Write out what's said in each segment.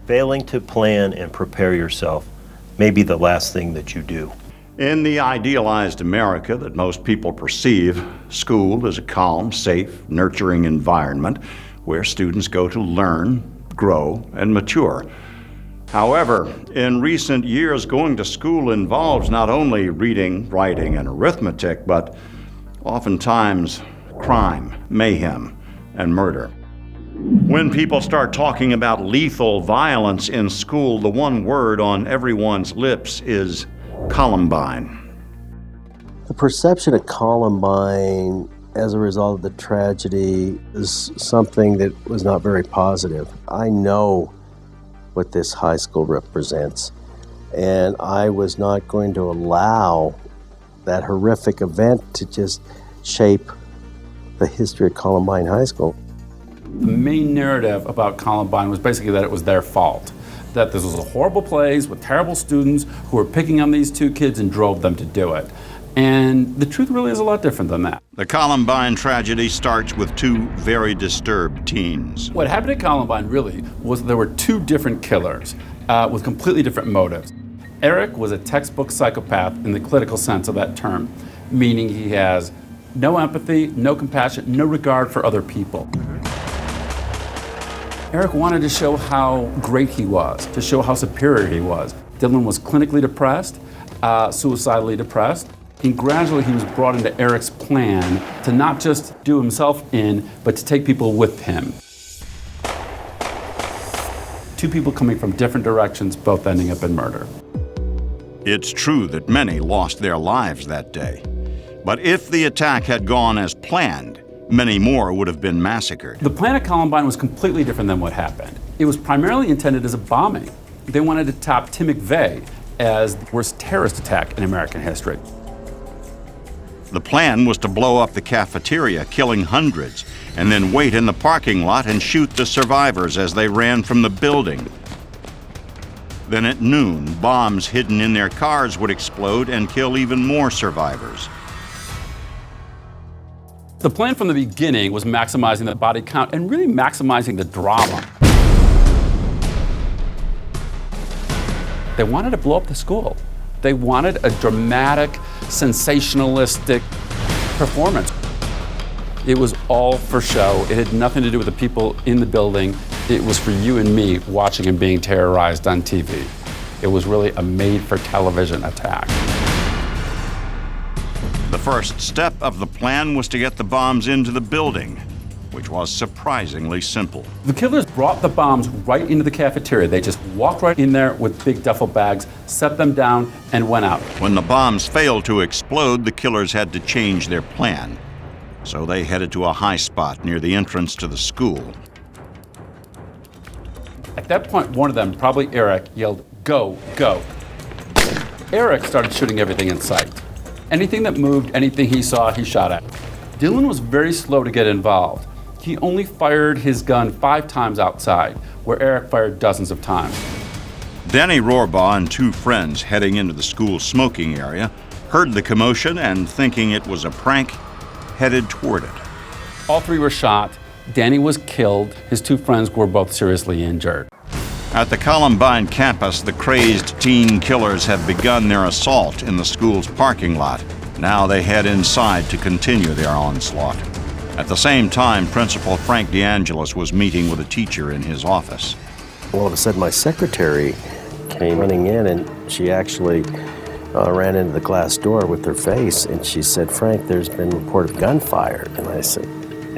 Failing to plan and prepare yourself may be the last thing that you do. In the idealized America that most people perceive, school is a calm, safe, nurturing environment where students go to learn, grow, and mature. However, in recent years, going to school involves not only reading, writing, and arithmetic, but oftentimes crime, mayhem, and murder. When people start talking about lethal violence in school, the one word on everyone's lips is Columbine. The perception of Columbine as a result of the tragedy is something that was not very positive. I know what this high school represents, and I was not going to allow that horrific event to just shape the history of Columbine High School. The main narrative about Columbine was basically that it was their fault, that this was a horrible place with terrible students who were picking on these two kids and drove them to do it. And the truth really is a lot different than that. The Columbine tragedy starts with two very disturbed teens. What happened at Columbine really was there were two different killers with completely different motives. Eric was a textbook psychopath in the clinical sense of that term, meaning he has no empathy, no compassion, no regard for other people. Eric wanted to show how great he was, to show how superior he was. Dylan was clinically depressed, suicidally depressed, and gradually he was brought into Eric's plan to not just do himself in, but to take people with him. Two people coming from different directions, both ending up in murder. It's true that many lost their lives that day. But if the attack had gone as planned, many more would have been massacred. The plan at Columbine was completely different than what happened. It was primarily intended as a bombing. They wanted to top Tim McVeigh as the worst terrorist attack in American history. The plan was to blow up the cafeteria, killing hundreds, and then wait in the parking lot and shoot the survivors as they ran from the building. Then at noon, bombs hidden in their cars would explode and kill even more survivors. The plan from the beginning was maximizing the body count and really maximizing the drama. They wanted to blow up the school. They wanted a dramatic, sensationalistic performance. It was all for show. It had nothing to do with the people in the building. It was for you and me watching and being terrorized on TV. It was really a made-for-television attack. The first step of the plan was to get the bombs into the building, which was surprisingly simple. The killers brought the bombs right into the cafeteria. They just walked right in there with big duffel bags, set them down, and went out. When the bombs failed to explode, the killers had to change their plan. So they headed to a high spot near the entrance to the school. At that point, one of them, probably Eric, yelled, "Go, go." Eric started shooting everything in sight. Anything that moved, anything he saw, he shot at. Dylan was very slow to get involved. He only fired his gun 5 times outside, where Eric fired dozens of times. Danny Rohrbaugh and 2 friends heading into the school smoking area heard the commotion and, thinking it was a prank, headed toward it. All 3 were shot. Danny was killed. His 2 friends were both seriously injured. At the Columbine campus, the crazed teen killers have begun their assault in the school's parking lot. Now they head inside to continue their onslaught. At the same time, Principal Frank DeAngelis was meeting with a teacher in his office. All of a sudden, my secretary came running in, and she actually ran into the glass door with her face, and she said, "Frank, there's been a report of gunfire." And I said,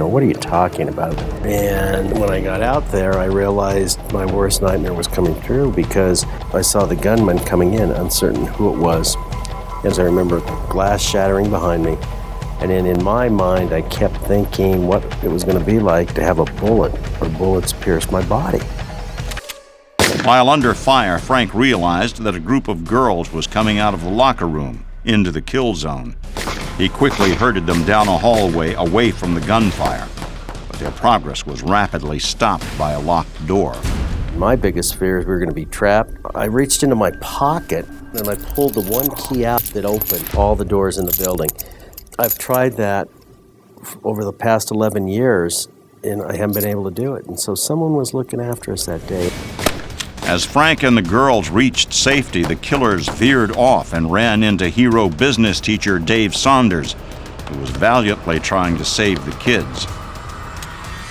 "What are you talking about?" And when I got out there, I realized my worst nightmare was coming true, because I saw the gunman coming in, uncertain who it was. As I remember, glass shattering behind me. And then in my mind, I kept thinking what it was going to be like to have a bullet or bullets pierce my body. While under fire, Frank realized that a group of girls was coming out of the locker room into the kill zone. He quickly herded them down a hallway away from the gunfire, but their progress was rapidly stopped by a locked door. My biggest fear is we were going to be trapped. I reached into my pocket and I pulled the one key out that opened all the doors in the building. I've tried that over the past 11 years, and I haven't been able to do it. And so someone was looking after us that day. As Frank and the girls reached safety, the killers veered off and ran into hero business teacher Dave Saunders, who was valiantly trying to save the kids.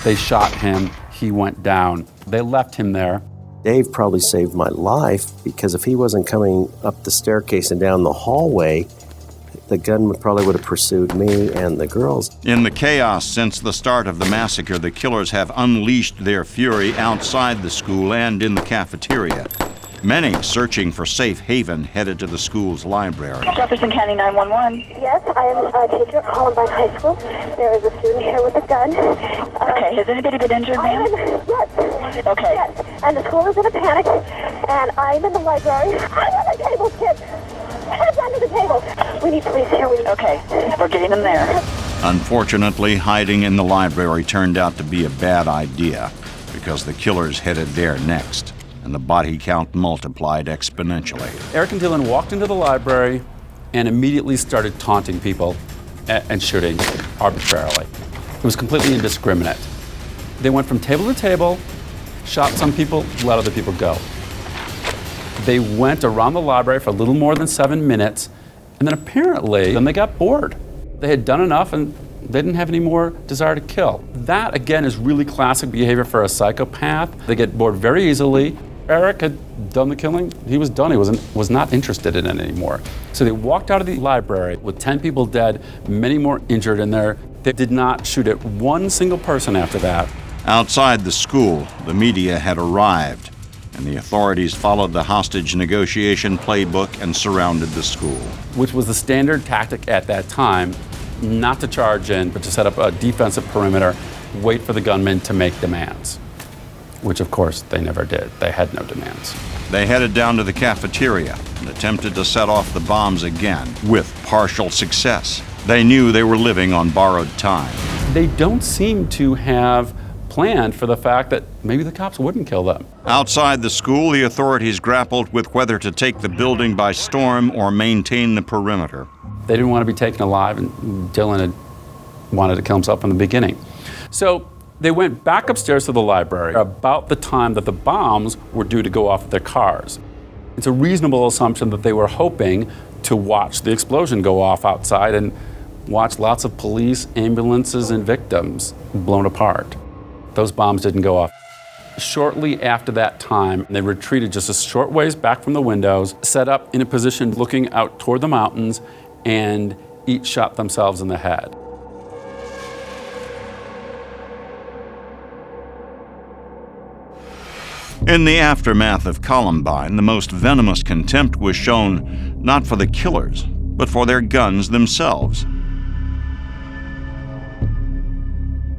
They shot him. He went down. They left him there. Dave probably saved my life, because if he wasn't coming up the staircase and down the hallway, the gunman probably would have pursued me and the girls. In the chaos since the start of the massacre, the killers have unleashed their fury outside the school and in the cafeteria. Many, searching for safe haven, headed to the school's library. Jefferson County 911. Yes, I am a teacher at Columbine High School. There is a student here with a gun. Okay, has anybody been injured, ma'am? Yes. Okay. Yes, and the school is in a panic, and I'm in the library. Under the table, kids! Heads under the table! We need police here. Okay, we're getting them there. Unfortunately, hiding in the library turned out to be a bad idea, because the killers headed there next, and the body count multiplied exponentially. Eric and Dylan walked into the library and immediately started taunting people and shooting arbitrarily. It was completely indiscriminate. They went from table to table, shot some people, let other people go. They went around the library for a little more than 7 minutes, and then apparently they got bored. They had done enough and they didn't have any more desire to kill. That, again, is really classic behavior for a psychopath. They get bored very easily. Eric had done the killing. He was done. He was not interested in it anymore. So they walked out of the library with 10 people dead, many more injured in there. They did not shoot at one single person after that. Outside the school, the media had arrived, and the authorities followed the hostage negotiation playbook and surrounded the school. Which was the standard tactic at that time, not to charge in, but to set up a defensive perimeter, wait for the gunmen to make demands, which of course they never did. They had no demands. They headed down to the cafeteria and attempted to set off the bombs again, with partial success. They knew they were living on borrowed time. They don't seem to have planned for the fact that maybe the cops wouldn't kill them. Outside the school, the authorities grappled with whether to take the building by storm or maintain the perimeter. They didn't want to be taken alive, and Dylan had wanted to kill himself from the beginning. So they went back upstairs to the library about the time that the bombs were due to go off their cars. It's a reasonable assumption that they were hoping to watch the explosion go off outside and watch lots of police, ambulances, and victims blown apart. Those bombs didn't go off. Shortly after that time, they retreated just a short ways back from the windows, set up in a position looking out toward the mountains, and each shot themselves in the head. In the aftermath of Columbine, the most venomous contempt was shown not for the killers, but for their guns themselves.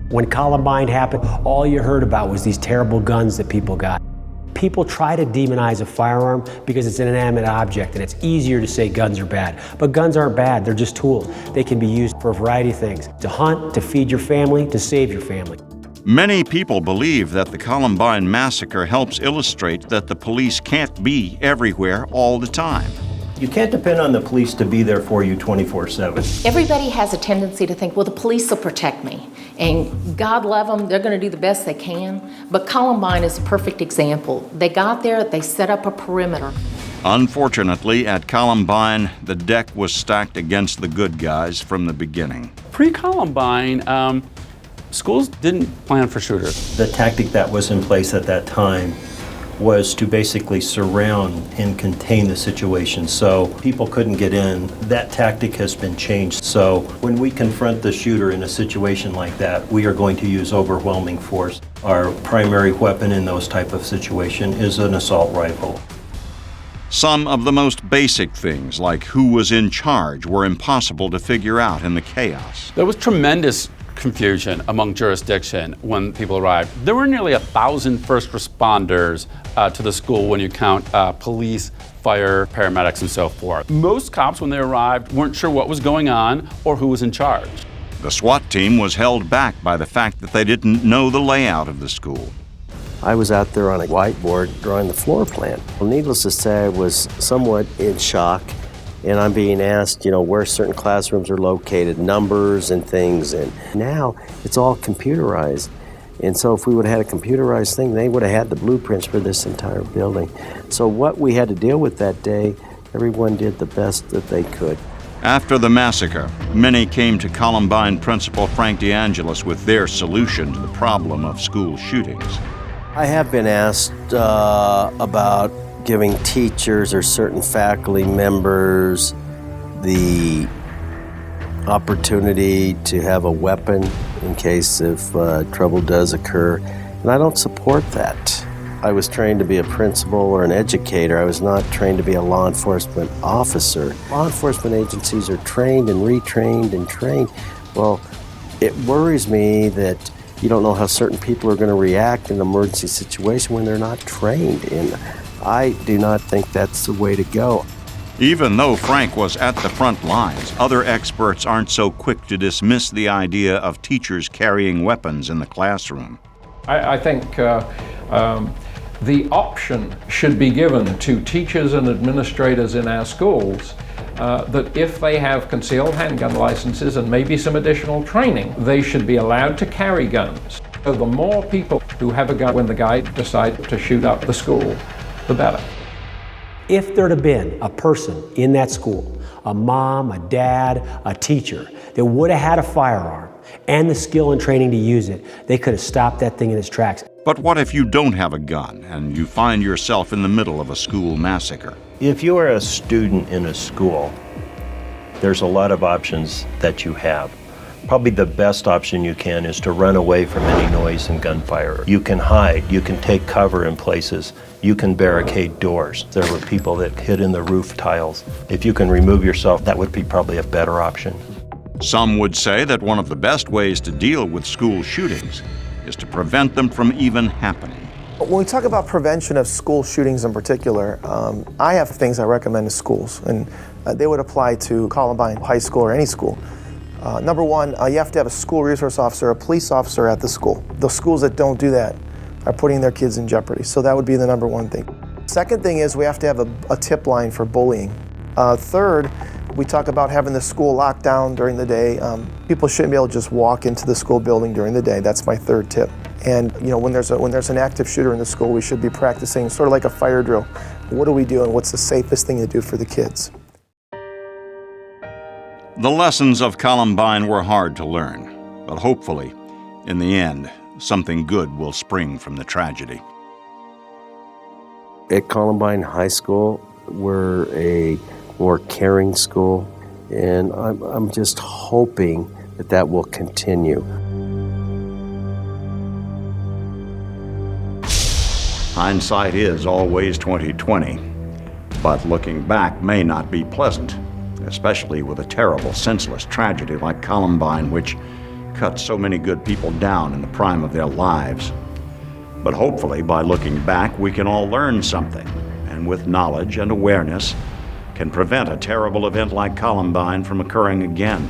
When Columbine happened, all you heard about was these terrible guns that people got. People try to demonize a firearm because it's an inanimate object, and it's easier to say guns are bad. But guns aren't bad, they're just tools. They can be used for a variety of things: to hunt, to feed your family, to save your family. Many people believe that the Columbine massacre helps illustrate that the police can't be everywhere all the time. You can't depend on the police to be there for you 24/7. Everybody has a tendency to think, well, the police will protect me. And God love them, they're going to do the best they can. But Columbine is a perfect example. They got there, they set up a perimeter. Unfortunately, at Columbine, the deck was stacked against the good guys from the beginning. Pre-Columbine, schools didn't plan for shooters. The tactic that was in place at that time was to basically surround and contain the situation so people couldn't get in. That tactic has been changed. So when we confront the shooter in a situation like that, we are going to use overwhelming force. Our primary weapon in those type of situation is an assault rifle. Some of the most basic things, like who was in charge, were impossible to figure out in the chaos. There was tremendous confusion among jurisdiction when people arrived. There were nearly 1,000 first responders to the school when you count police, fire, paramedics, and so forth. Most cops, when they arrived, weren't sure what was going on or who was in charge. The SWAT team was held back by the fact that they didn't know the layout of the school. I was out there on a whiteboard drawing the floor plan. Well, needless to say, I was somewhat in shock, and I'm being asked, where certain classrooms are located, numbers and things, and now it's all computerized. And so if we would have had a computerized thing, they would have had the blueprints for this entire building. So what we had to deal with that day, everyone did the best that they could. After the massacre, many came to Columbine Principal Frank DeAngelis with their solution to the problem of school shootings. I have been asked about giving teachers or certain faculty members the opportunity to have a weapon in case if trouble does occur, and I don't support that. I was trained to be a principal or an educator. I was not trained to be a law enforcement officer. Law enforcement agencies are trained and retrained and trained. Well, it worries me that you don't know how certain people are going to react in an emergency situation when they're not trained, and I do not think that's the way to go. Even though Frank was at the front lines, other experts aren't so quick to dismiss the idea of teachers carrying weapons in the classroom. I think the option should be given to teachers and administrators in our schools that if they have concealed handgun licenses and maybe some additional training, they should be allowed to carry guns. So the more people who have a gun when the guy decides to shoot up the school, the better. If there'd have been a person in that school, a mom, a dad, a teacher, that would have had a firearm and the skill and training to use it, they could have stopped that thing in its tracks. But what if you don't have a gun and you find yourself in the middle of a school massacre? If you are a student in a school, there's a lot of options that you have. Probably the best option you can is to run away from any noise and gunfire. You can hide, you can take cover in places, you can barricade doors. There were people that hid in the roof tiles. If you can remove yourself, that would be probably a better option. Some would say that one of the best ways to deal with school shootings is to prevent them from even happening. When we talk about prevention of school shootings in particular, I have things I recommend to schools, and they would apply to Columbine High School or any school. Number one, you have to have a school resource officer, a police officer at the school. The schools that don't do that are putting their kids in jeopardy. So that would be the number one thing. Second thing is we have to have a tip line for bullying. Third, we talk about having the school locked down during the day. People shouldn't be able to just walk into the school building during the day. That's my third tip. And you know, when there's an active shooter in the school, we should be practicing sort of like a fire drill. What do we do and what's the safest thing to do for the kids? The lessons of Columbine were hard to learn, but hopefully, in the end, something good will spring from the tragedy. At Columbine High School, we're a more caring school, and I'm just hoping that that will continue. Hindsight is always 20/20, but looking back may not be pleasant, especially with a terrible, senseless tragedy like Columbine, which cut so many good people down in the prime of their lives. But hopefully, by looking back, we can all learn something, and with knowledge and awareness, can prevent a terrible event like Columbine from occurring again.